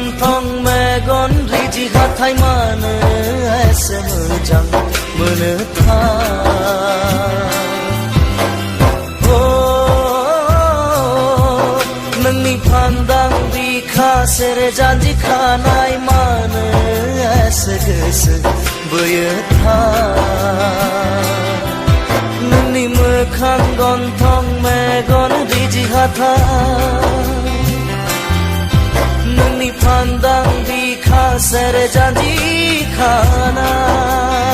गन्थं मेगन रिजि हाथाय मानो एसे मोजां मोनोथाय नोंनि फान्दां बिखा सेरे जानजि खानाय मानो एसे गोसो बोयोथाय नोंनि मोखां गन्थं मेगन रिजि हाथाय नोंनि फान्दां बिखा सेरे जानजि खानाय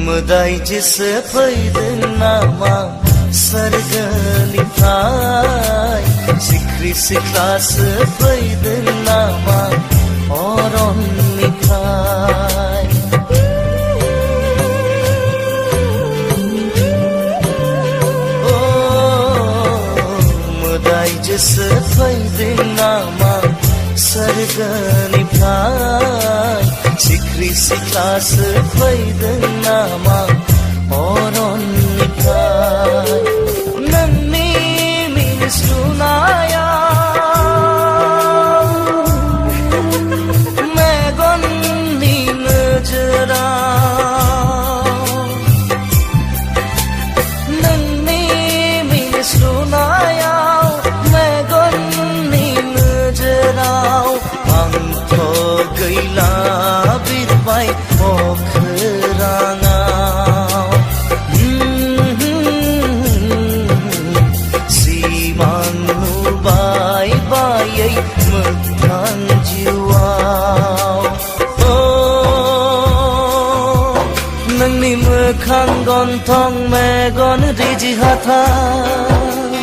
मोदायजोसो फैदों नामा सोरगोनिफ्राय सिख्रि सिख्लासो फैदों नामा अरननिफ्राय मोदायजोसो फैदों नामा सोरगोनिफ्राय सिख्रि सिख्लासो फैदों नामा अरननिफ्राय नोंनि मिनिस्लुनायाव मेगननि नोजोराव नोंनि मिनिस्लुनायाव मेगननि नोजोराव आंथ' गैला बिरबाय अख्राङाव सिमां नुबाय बायै मोगथां जिउआव नोंनि मोखां गन्थं मेगन रिजि हाथाय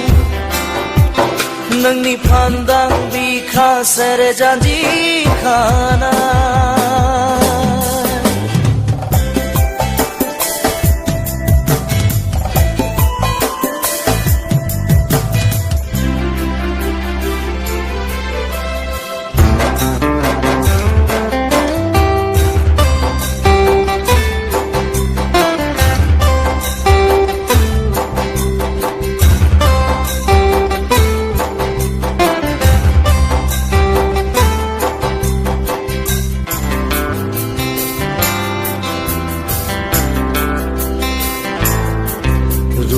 नोंनि फान्दां बिखा सेरे जानजि खानाय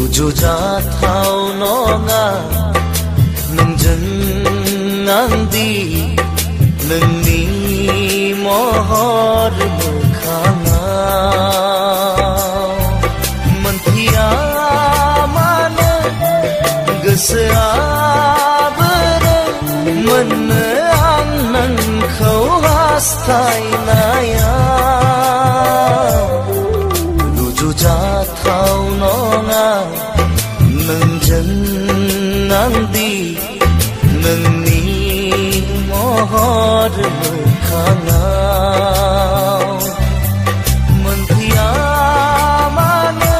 रुजुजाथाव नङा नोंजों आंदि नोंनि महर मोखाङाव मोनथिया मानो गोसोआ बोरो मोननो आं नोंखौ हास्थायनायाव रुजुजाथाव नङा नोंजों आंदि नोंनि महर मोखाङाव मोनथिया मानो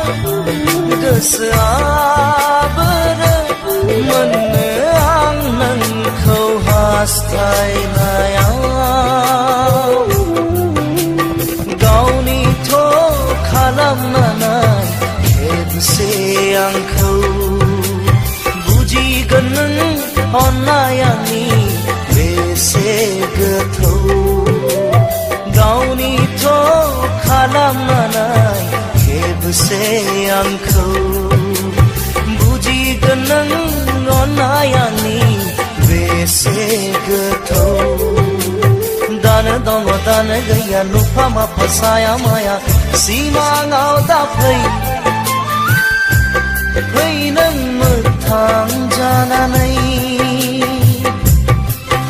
गोसोआ बोरो मोननो आं नोंखौ हास्थायनायाव गावनिथ' खालामनानै खेबसे आंखौ बुजिगोन नों अननाय आंनि बेसे गोथौ गावनिथ' खालामनानै खेबसे आंखौ बुजिगोन नों अननाय आंनि बेसे गोथौ दङ दानो गैया नुफा माफा साया माया सिमाङाव दा फै नों मोगथां जानानै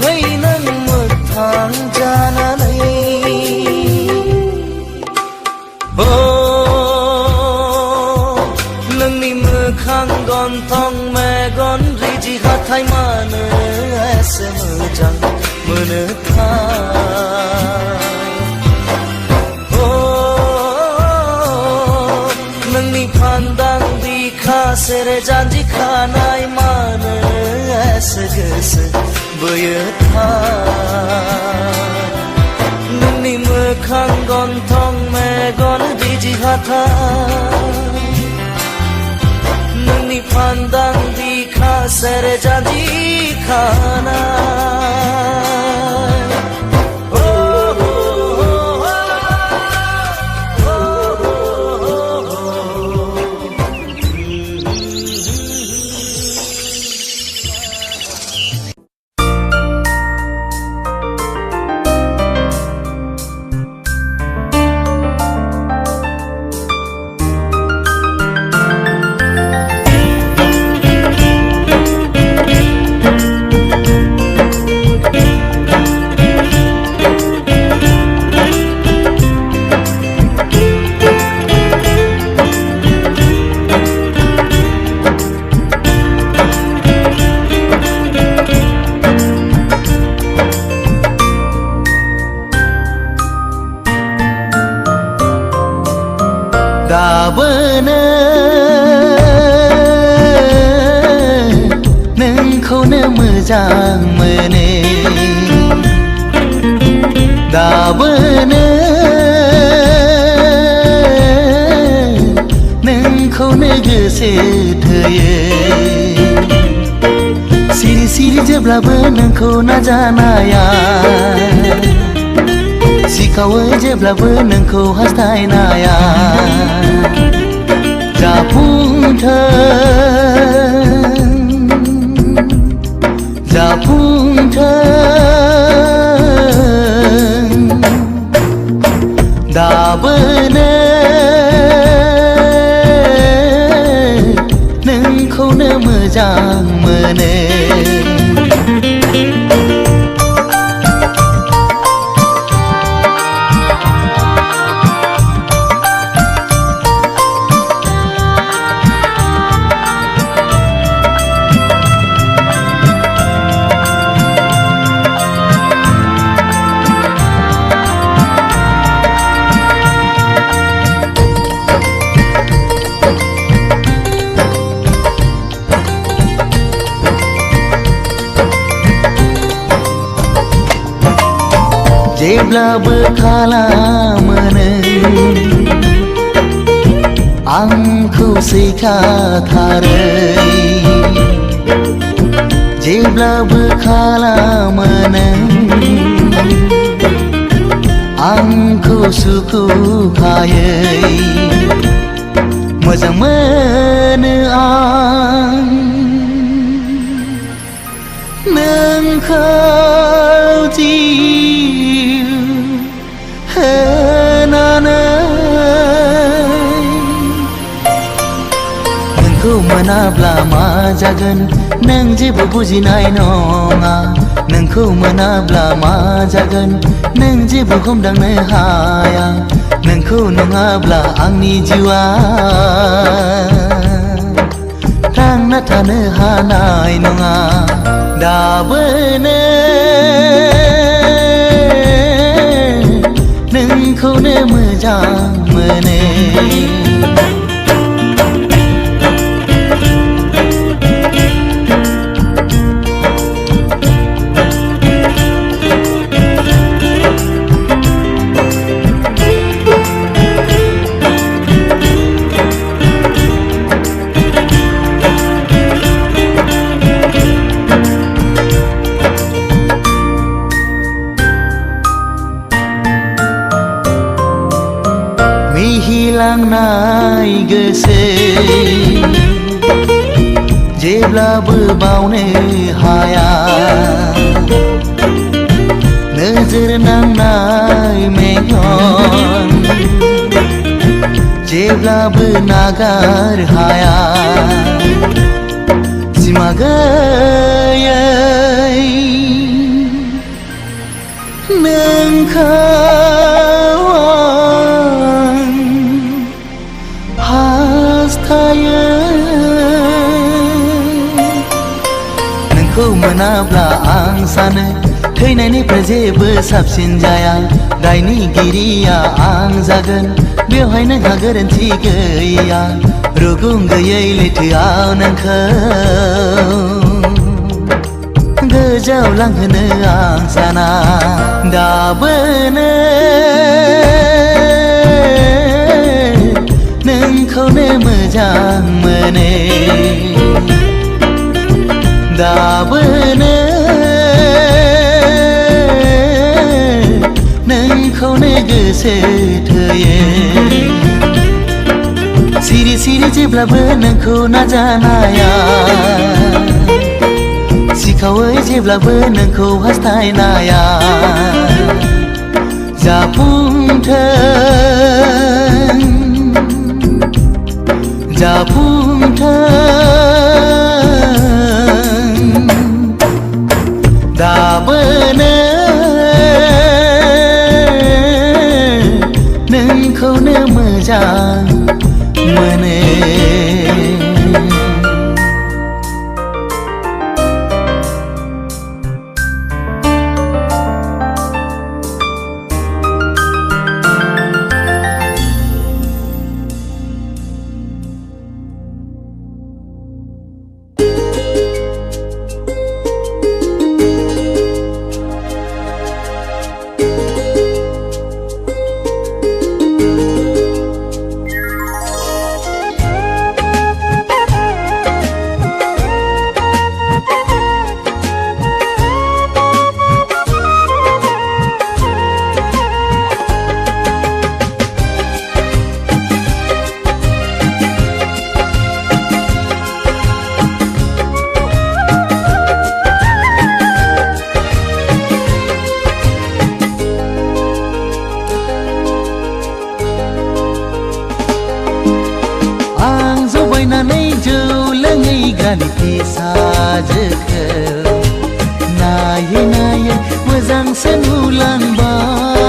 फै नों मोगथां जानानै नोंनि मोखां गन्थं मेगन रिजि हाथाय मानो एसे मोजां मोनोथाय नोंनि फान्दां बिखा सेरे जानजि खानाय मानो एसे गोसो बोयोथाय नोंनि मोखां गन्थं मेगन रिजि हाथाय नोंनि फान्दां बिखा सेरे जानजि खानाय दाबोनो नोंखौनो मोजां मोनो दाबोनो नोंखौनो गोसो थोयो सिरि सिरि जेब्लाबो नोंखौ नाजानाया सिखावो जेब्लाबो नोंखौ हास्थायनाया जाफुंथों दाबोनो नोंखौनो मोजां मोनो जेब्लाबो खालामो नों आंखौ सैखाथारै जेब्लाबो खालामो नों आंखौ सुखुखायै मोजां मोनो आं नोंखौ नोंखौ मोनाब्ला मा जागोन नों जेबो बुजिनाय नङा नोंखौ मोनाब्ला मा जागोन नों जेबो हमदांनो हाया नोंखौ नङाब्ला आंनि जिउआ थांना थानो हानाय नङा दाबोनो नोंखौनो मोजां मोनो मिहिलांनाय गोसो जेब्लाबो बावनो हाया नोजोर नांनाय मेगन जेब्लाबो नागार हाया सिमा गैयै नोंखौ आं हास्थायो नोंखौ मोनाब्ला आं सानो थैनायनिफ्राय जेबो साबसिन जाया दायनिगिरिया आं जागोन बेवहाय नोंहा गोरोन्थि गैया रुगुं गैयै लैथोआव नोंखौ गोजाव लांहोनो आं साना दाबोनो नोंखौनो मोजां मोनो दाबोनो नोंखौनो गोसो थोयो सिरि सिरि जेब्लाबो नोंखौ नाजानाया सिखावै जेब्लाबो नोंखौ हास्थायनाया जाफुंथों जाफुंथों दाबोनो नोंखौनो मोजां मोनो साजोखौ नायै नायै मोजांसो नुलांबाय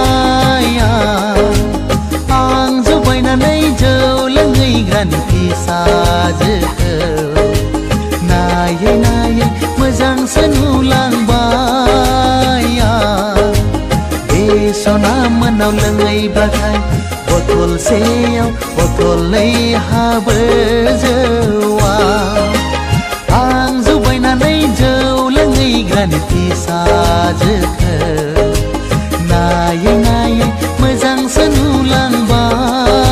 आं जबायनानै जौ लोंहैग्रानि फिसाजोखौ नायै नायै मोजांसो नुलांबाय बे सना मोनाव लोंहैब्लाथाय बथलसेयाव बथलनै हाबो जौआ आं जबायनानै जौ लोंहैग्रानि फिसाजोखौ नायै नायै मोजांसो नुलांबाय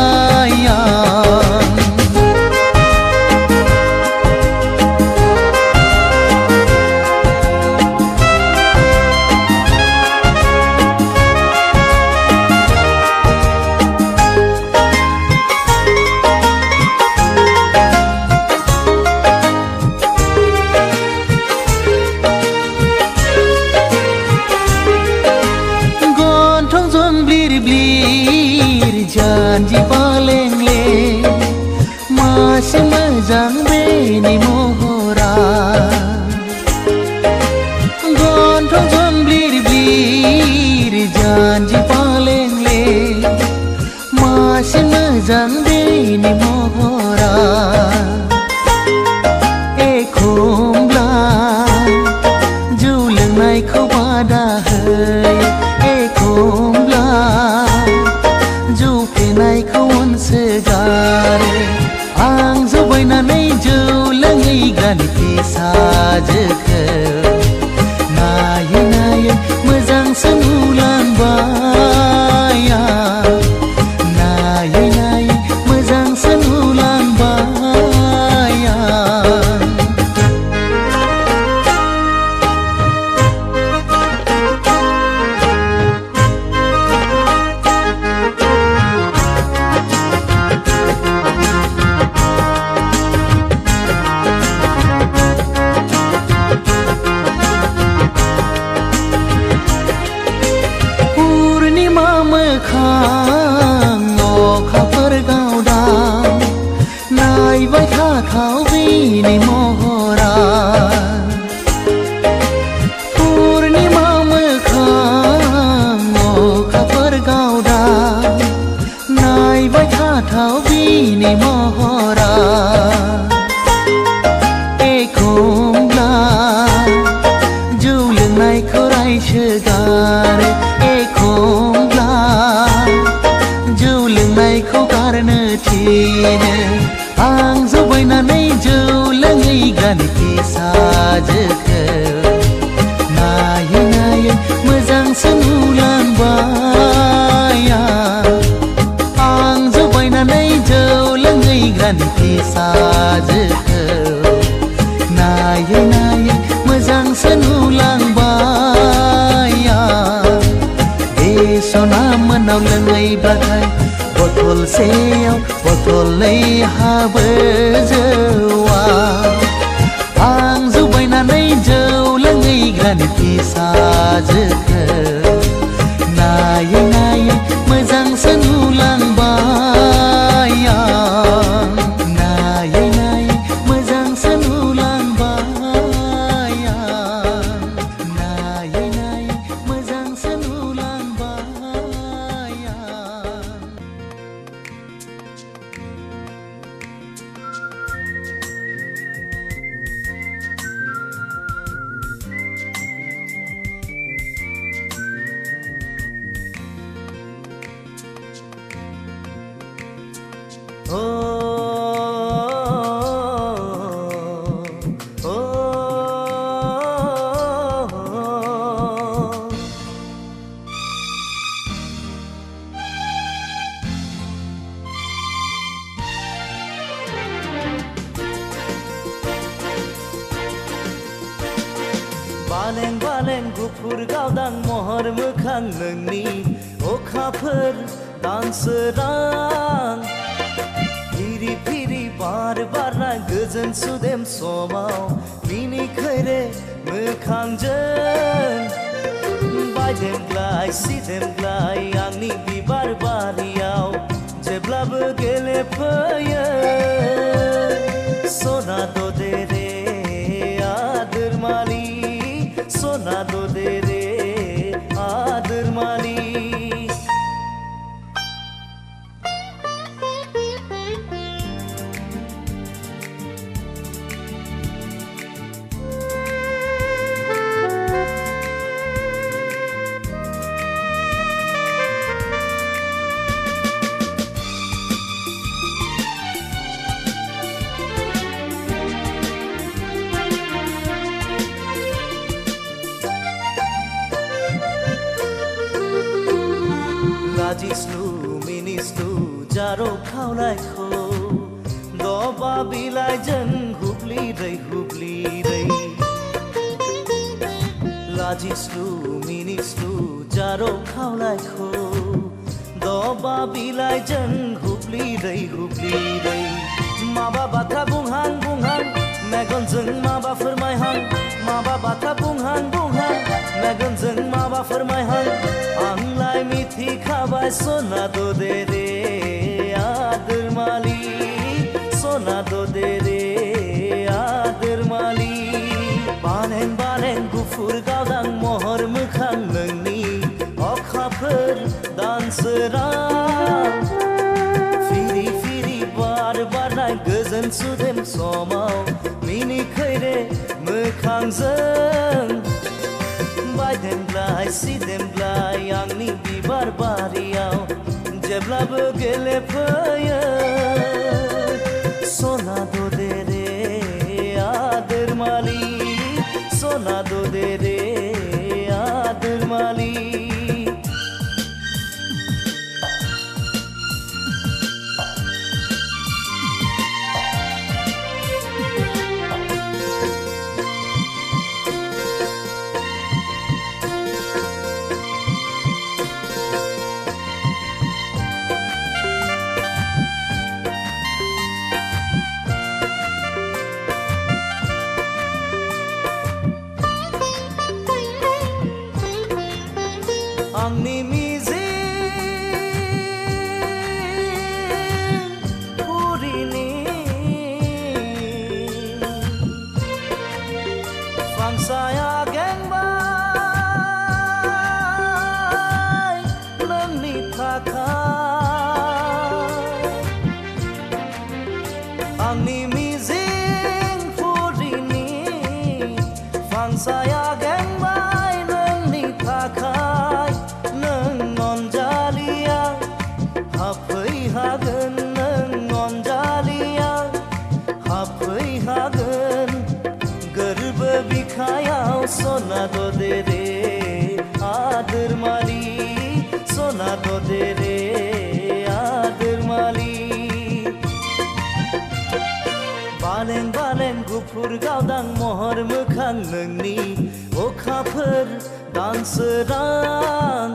जानजि पालेंले मासे मोजां बेनि महरा गन्थं जंब्लिर ब्लिर जानजि पालेंले मासे मोजां बेनि महरा एखमब्ला जौ लोंनायखौ बादा होयो एखमब्ला जौ फेनायखौ अनसोगारो आं जबायनानै जौ लोंहैग्रानि फिसाजोखौ नायै नायै मोजांसो नुलांबाय नायै नायै मोजांसो नुलांबाय मोखां अखाफोर गावदां नायबाय थाथाव बिनि महरा पुर्णिमा मोखां अखाफोर गावदां नायबाय थाथाव बिनि महरा एखमब्ला जौ लोंनायखौ रायसोगारो एखमब्ला जौ लोंनायखौ गारनो थिनो आं जौ बायनानै जौ लोंहैग्रानि फिसाजोखौ नायै नायै मोजांसो नुलांबाय आं जौ बायनानै जौ लोंहैग्रानि फिसाजोखौ नायै नायै मोजांसो नुलांबाय बे सना मोनाव लोंहैब्लाथाय बथलसेयाव बथलनै हाबो जौआ आं जौ बायनानै जौ लोंहैग्रानि फिसाजोखौ नायै नायै मोजांसो नुलांबाय नायै नायै मोजांसो नुलांबाय नायै नायै मोजांसो नुलांबाय Oh, oh, oh. बालें बालें गुफुर गावदां महर मोखां नोंनि अखाफोर दानसोरां फिरि फिरि बार बारनाय गोजोन सुदेम समाव मिनिखैरे मोखांजों बायदेमग्लाय सिदेमग्लाय आंनि बिबार बारियाव जेब्लाबो गेलेफैयो सना ददे रे आदोर मालि सना ददे रे आदोर मालि लाजिस्लु मिनिस्लु जारो खावलायखौ दबा बिलाइजों हुब्लिरै हुब्लिरै लाजिस्लु मिनिस्लु जारो खावलायखौ दबा बिलाइजों हुब्लिरै हुब्लिरै माबा बाथ्रा बुंहां बुंहां मेगनजों माबा फोरमायहां माबा बाथ्रा बुंहां बुंहां मेगनजों माबा फोरमायहां आंलाय मिथिखाबाय सना ददे रे आदोर मालि सना ददे रे आदोर मालि बालें बालें गुफुर गावदां महर मोखां नोंनि अखाफोर दानसोरां फिरि फिरि बार बारनाय गोजोन सुदेम समाव मिनिखैरे मोखांजों बायदेमग्लाय सिदेमग्लाय आंनि बिबार बारियाव जेब्लाबो गेलेफैयो सना ददे रे आदोर मालि सना ददे रे आदोर मालि आंनि मिजिं गावदां महर मोखां नोंनि अखाफोर दानसोरां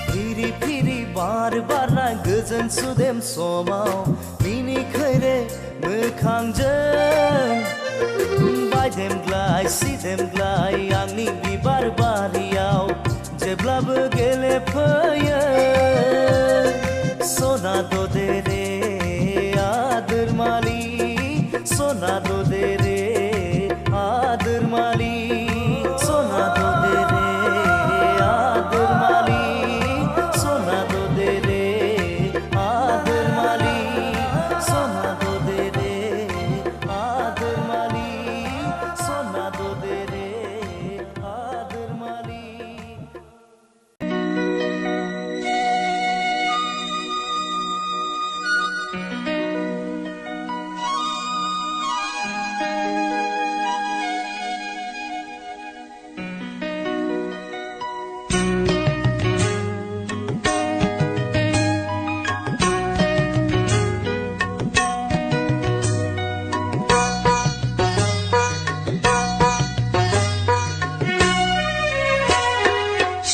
फिरि फिरि बार बारना गोजोन सुदेम समाव मिनिखैरे मोखांजों बायदेमग्लाय सिदेमग्लाय आंनि बिबार बारियाव जेब्लाबो गेलेफैयो सना दे रे आदोर मालि सना दे रे आदोर मालि सना दे रे आदोर मालि सना दे रे आदोर मालि सना दे रे आदोर मालि सना दे रे आदोर मालि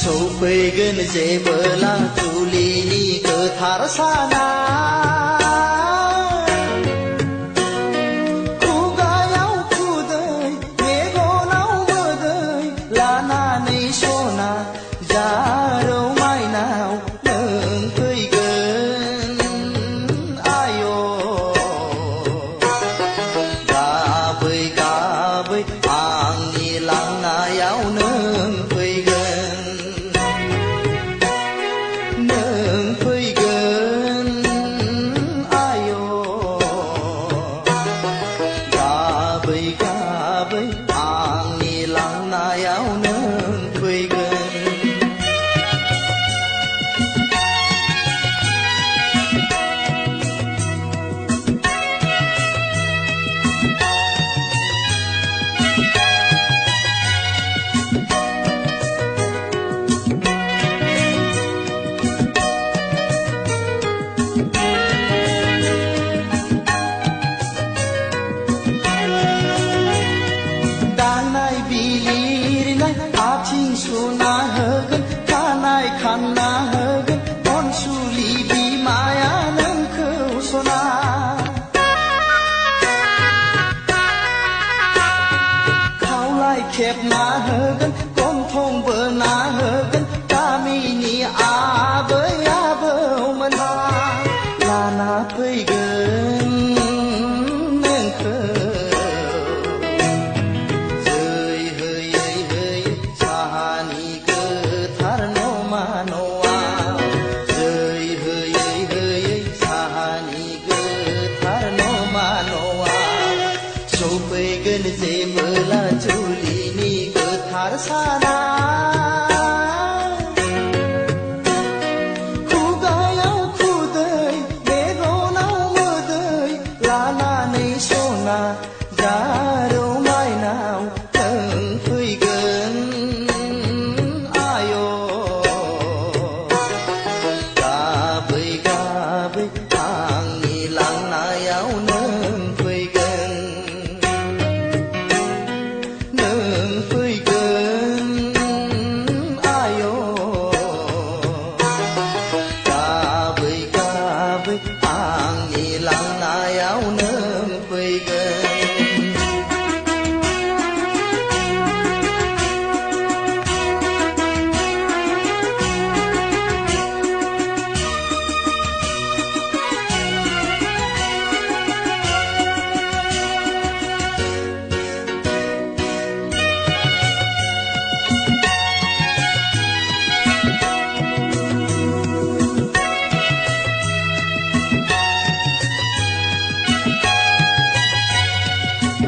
सौफैगोन जेबोला जुलिनि गोथार साना खुगायाव खुदै मेगनाव मोदै लानानै सना जारौ माइनाव नों फैगोन आय' गाबै गाबै आंनि लांनायाव नों खेबना होगोन गन्थं बोना होगोन गामिनि आबै आबौमोनहा लाना फैगोन नोंखौ जै होयै होयै साहानि गोथार नमा न'आव जै होयै होयै साहानि गोथार नमा न'आव सौफैगोन जेबोला जुलिनि गोथार साना खुगायाव खुदै मेगनाव मोदै लानानै सना जारौ माइनाव नों फैगोन आय' गाबै गाबै आंनि लांनायाव नों फैगोन आय' गाबै गाबै आंनि लांनायाव नों फैगोन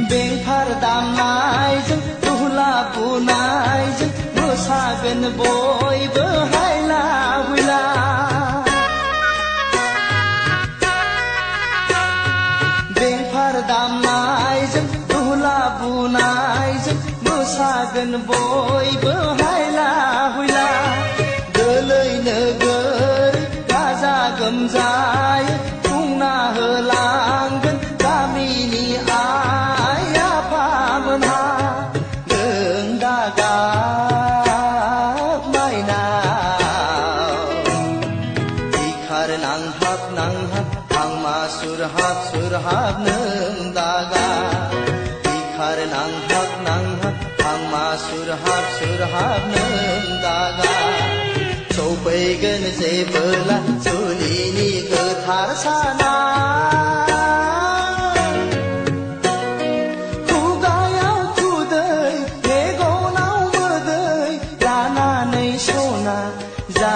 बेंफार दामनायजों दुहला बुनायजों मोसागोन बयबो हायला हुइला बेंफार दामनायजों दुहला बुनायजों मोसागोन बयबो हायला हुइला गोलै नोगोर गाजा गोमजायै खुंना होलांगोन गामिनि आइ आफा फैगोन जेबोला जुलिनि गोथार साना खुगायाव खुदै मेगनाव मोदै लानानै सना जा